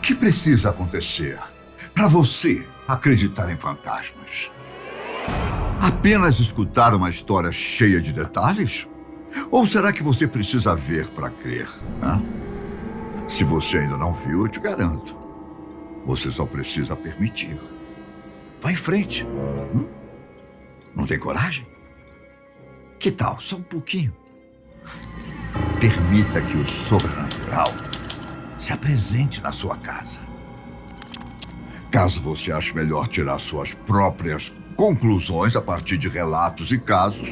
que precisa acontecer para você acreditar em fantasmas? Apenas escutar uma história cheia de detalhes? Ou será que você precisa ver para crer? Hã? Se você ainda não viu, eu te garanto. Você só precisa permitir. Vá em frente. Não tem coragem? Que tal? Só um pouquinho. Permita que o sobrenatural se apresente na sua casa. Caso você ache melhor tirar suas próprias conclusões a partir de relatos e casos,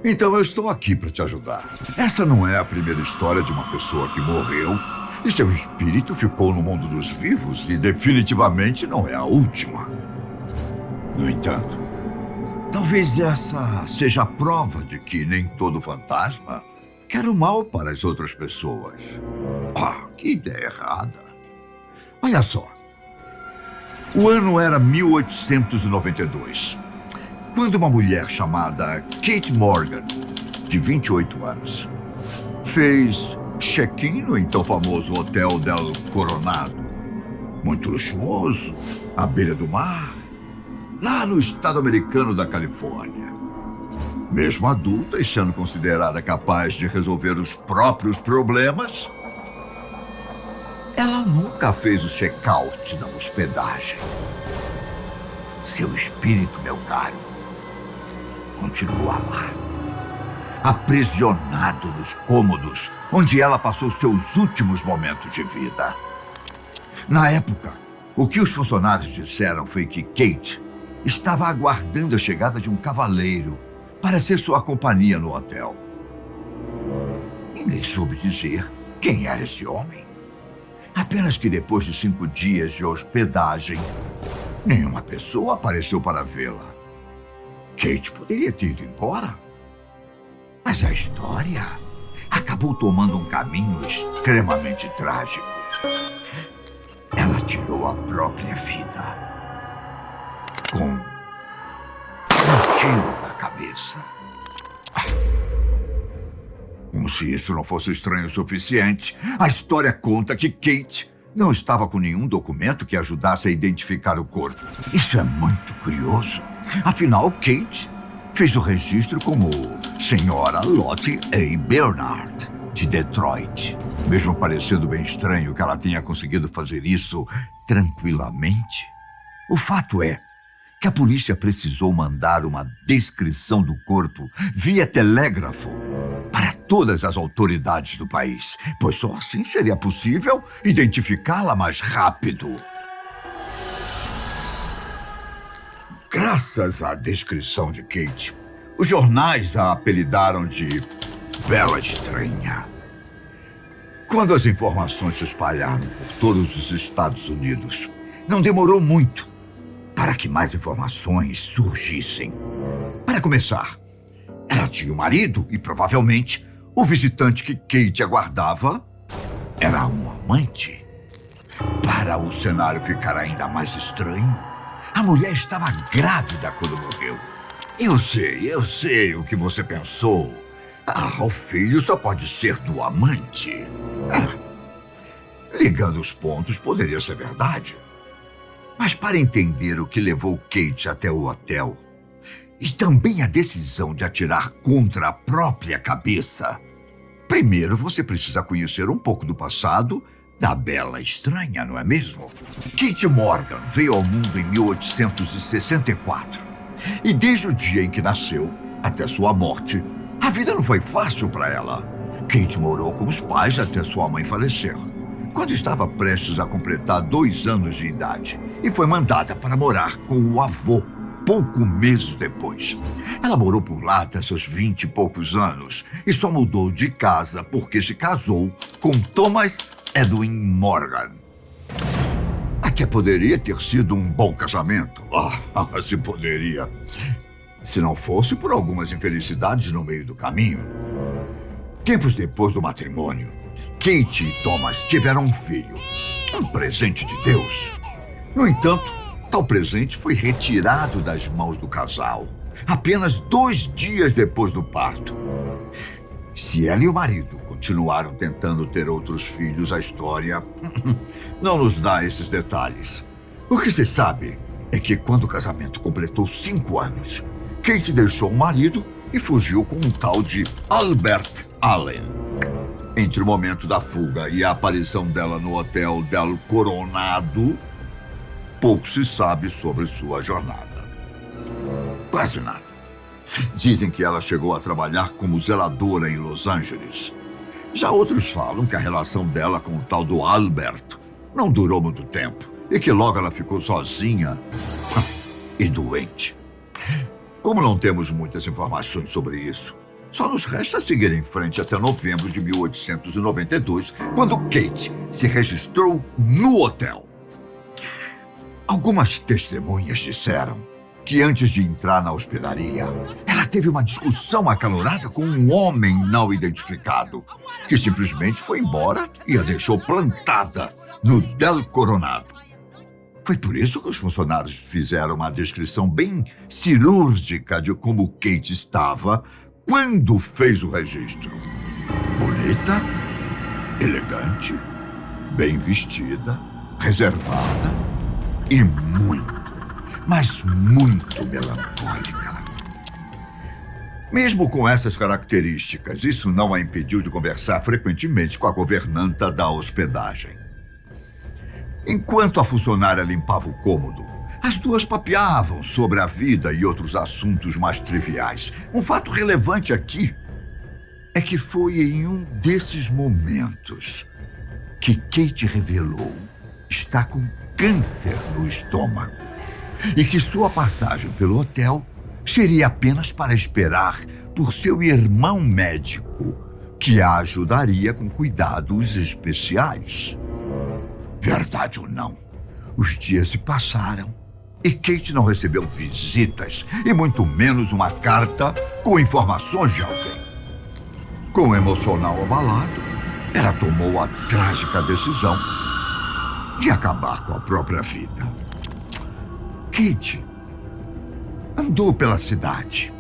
então eu estou aqui para te ajudar. Essa não é a primeira história de uma pessoa que morreu e seu espírito ficou no mundo dos vivos e definitivamente não é a última. No entanto, talvez essa seja a prova de que nem todo fantasma quer o mal para as outras pessoas. Que ideia errada. Olha só. O ano era 1892, quando uma mulher chamada Kate Morgan, de 28 anos, fez check-in no então famoso Hotel del Coronado. Muito luxuoso, à beira do mar, lá no estado americano da Califórnia. Mesmo adulta e sendo considerada capaz de resolver os próprios problemas, ela nunca fez o check-out da hospedagem. Seu espírito, meu caro, continua lá, aprisionado nos cômodos onde ela passou seus últimos momentos de vida. Na época, o que os funcionários disseram foi que Kate estava aguardando a chegada de um cavaleiro para ser sua companhia no hotel. Ninguém soube dizer quem era esse homem. Apenas que depois de 5 dias de hospedagem, nenhuma pessoa apareceu para vê-la. Kate poderia ter ido embora, mas a história acabou tomando um caminho extremamente trágico. Ela tirou a própria vida com um tiro na cabeça. Como se isso não fosse estranho o suficiente, a história conta que Kate não estava com nenhum documento que ajudasse a identificar o corpo. Isso é muito curioso. Afinal, Kate fez o registro como Senhora Lottie A. Bernard, de Detroit. Mesmo parecendo bem estranho que ela tenha conseguido fazer isso tranquilamente, o fato é que a polícia precisou mandar uma descrição do corpo via telégrafo para todas as autoridades do país, pois só assim seria possível identificá-la mais rápido. Graças à descrição de Kate, os jornais a apelidaram de Bela Estranha. Quando as informações se espalharam por todos os Estados Unidos, não demorou muito para que mais informações surgissem. Para começar, ela tinha um marido e provavelmente o visitante que Kate aguardava era um amante. Para o cenário ficar ainda mais estranho, a mulher estava grávida quando morreu. Eu sei o que você pensou. O filho só pode ser do amante. Ligando os pontos, poderia ser verdade. Mas para entender o que levou Kate até o hotel, e também a decisão de atirar contra a própria cabeça, primeiro você precisa conhecer um pouco do passado da Bela Estranha, não é mesmo? Kate Morgan veio ao mundo em 1864. E desde o dia em que nasceu até sua morte, a vida não foi fácil para ela. Kate morou com os pais até sua mãe falecer, quando estava prestes a completar 2 anos de idade, e foi mandada para morar com o avô poucos meses depois. Ela morou por lá até seus 20 e poucos anos e só mudou de casa porque se casou com Thomas Edwin Morgan. Até poderia ter sido um bom casamento. Se poderia. Se não fosse por algumas infelicidades no meio do caminho. Tempos depois do matrimônio, Kate e Thomas tiveram um filho. Um presente de Deus. No entanto, tal presente foi retirado das mãos do casal apenas 2 dias depois do parto. Se ela e o marido continuaram tentando ter outros filhos, a história não nos dá esses detalhes. O que se sabe é que quando o casamento completou 5 anos, Kate deixou o marido e fugiu com um tal de Albert Allen. Entre o momento da fuga e a aparição dela no Hotel del Coronado, pouco se sabe sobre sua jornada. Quase nada. Dizem que ela chegou a trabalhar como zeladora em Los Angeles. Já outros falam que a relação dela com o tal do Albert não durou muito tempo e que logo ela ficou sozinha e doente. Como não temos muitas informações sobre isso, só nos resta seguir em frente até novembro de 1892, quando Kate se registrou no hotel. Algumas testemunhas disseram que antes de entrar na hospedaria, ela teve uma discussão acalorada com um homem não identificado, que simplesmente foi embora e a deixou plantada no Del Coronado. Foi por isso que os funcionários fizeram uma descrição bem cirúrgica de como Kate estava quando fez o registro. Bonita, elegante, bem vestida, reservada e muito, mas muito melancólica. Mesmo com essas características, isso não a impediu de conversar frequentemente com a governanta da hospedagem. Enquanto a funcionária limpava o cômodo, as duas papeavam sobre a vida e outros assuntos mais triviais. Um fato relevante aqui é que foi em um desses momentos que Kate revelou estar com câncer no estômago e que sua passagem pelo hotel seria apenas para esperar por seu irmão médico, que a ajudaria com cuidados especiais. Verdade ou não, os dias se passaram e Kate não recebeu visitas e muito menos uma carta com informações de alguém. Com o emocional abalado, ela tomou a trágica decisão de acabar com a própria vida. Kate andou pela cidade,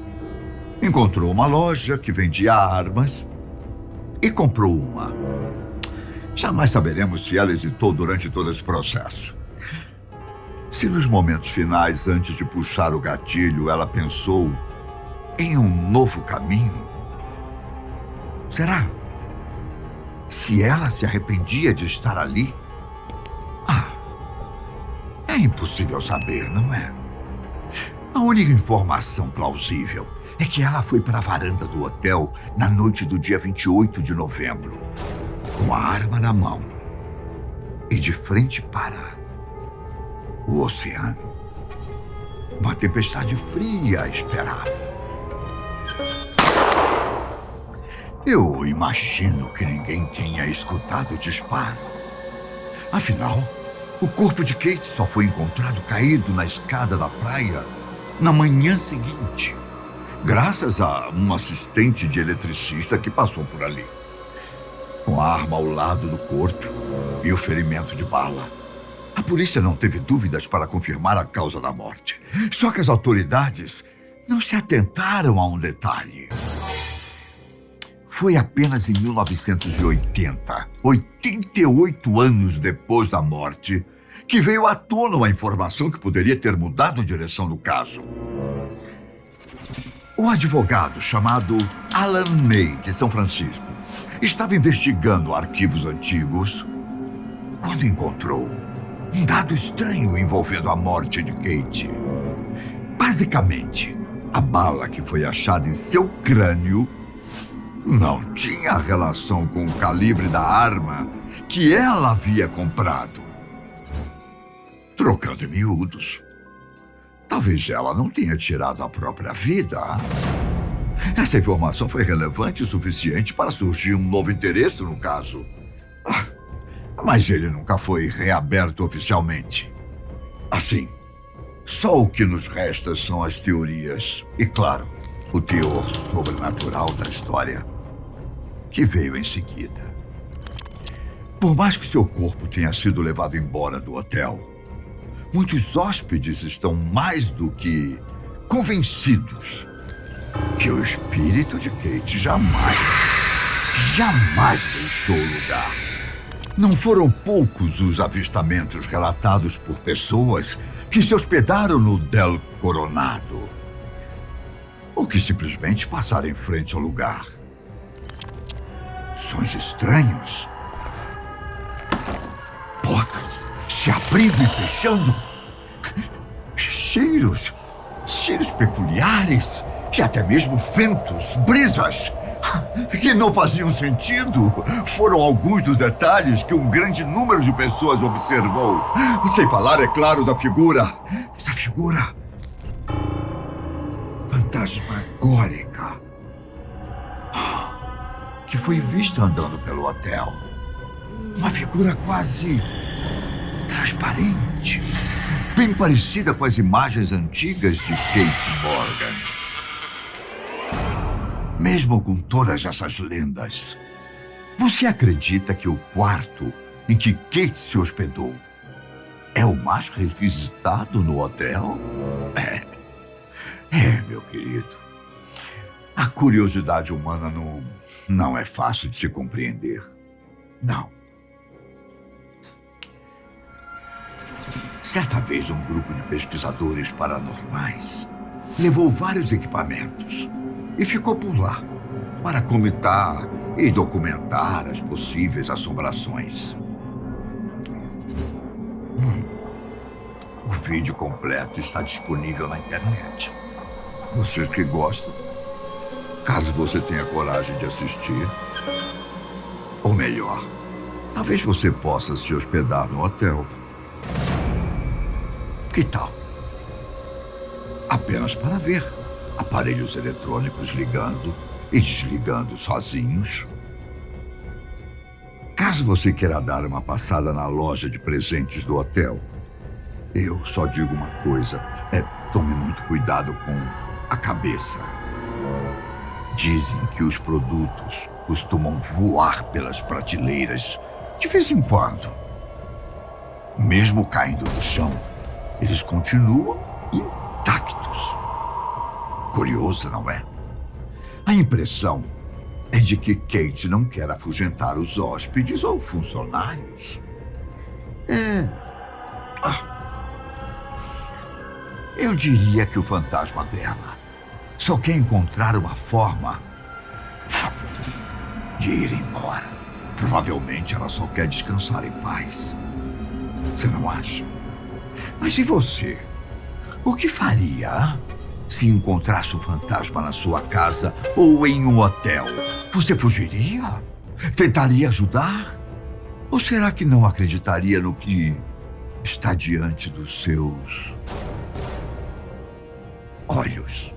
encontrou uma loja que vendia armas e comprou uma. Jamais saberemos se ela hesitou durante todo esse processo. Se nos momentos finais, antes de puxar o gatilho, ela pensou em um novo caminho. Será? Se ela se arrependia de estar ali? É impossível saber, não é? A única informação plausível é que ela foi para a varanda do hotel na noite do dia 28 de novembro, com a arma na mão e de frente para o oceano. Uma tempestade fria a esperava. Eu imagino que ninguém tenha escutado o disparo. Afinal, o corpo de Kate só foi encontrado caído na escada da praia na manhã seguinte, graças a um assistente de eletricista que passou por ali. Com a arma ao lado do corpo e o ferimento de bala, a polícia não teve dúvidas para confirmar a causa da morte. Só que as autoridades não se atentaram a um detalhe. Foi apenas em 1980, 88 anos depois da morte, que veio à tona uma informação que poderia ter mudado a direção do caso. O advogado chamado Alan May, de São Francisco, estava investigando arquivos antigos quando encontrou um dado estranho envolvendo a morte de Kate. Basicamente, a bala que foi achada em seu crânio não tinha relação com o calibre da arma que ela havia comprado. Trocando em miúdos, talvez ela não tenha tirado a própria vida. Essa informação foi relevante o suficiente para surgir um novo interesse no caso. Mas ele nunca foi reaberto oficialmente. Assim, só o que nos resta são as teorias e, claro, o teor sobrenatural da história, que veio em seguida. Por mais que seu corpo tenha sido levado embora do hotel, muitos hóspedes estão mais do que convencidos que o espírito de Kate jamais deixou o lugar. Não foram poucos os avistamentos relatados por pessoas que se hospedaram no Del Coronado, ou que simplesmente passaram em frente ao lugar. Sons estranhos. Portas se abrindo e fechando. Cheiros peculiares e até mesmo ventos, brisas que não faziam sentido. Foram alguns dos detalhes que um grande número de pessoas observou. Sem falar, é claro, da figura. Essa figura fantasmagórica que foi vista andando pelo hotel. Uma figura quase transparente, bem parecida com as imagens antigas de Kate Morgan. Mesmo com todas essas lendas, você acredita que o quarto em que Kate se hospedou é o mais requisitado no hotel? Meu querido. A curiosidade humana não é fácil de se compreender. Não. Certa vez, um grupo de pesquisadores paranormais levou vários equipamentos e ficou por lá para comentar e documentar as possíveis assombrações. O vídeo completo está disponível na internet. Você que gosta, caso você tenha coragem de assistir, ou melhor, talvez você possa se hospedar no hotel. Que tal? Apenas para ver aparelhos eletrônicos ligando e desligando sozinhos. Caso você queira dar uma passada na loja de presentes do hotel, eu só digo uma coisa: tome muito cuidado com a cabeça. Dizem que os produtos costumam voar pelas prateleiras de vez em quando. Mesmo caindo no chão, eles continuam intactos. Curioso, não é? A impressão é de que Kate não quer afugentar os hóspedes ou funcionários. Eu diria que o fantasma dela só quer encontrar uma forma de ir embora. Provavelmente ela só quer descansar em paz. Você não acha? Mas e você? O que faria se encontrasse o fantasma na sua casa ou em um hotel? Você fugiria? Tentaria ajudar? Ou será que não acreditaria no que está diante dos seus olhos?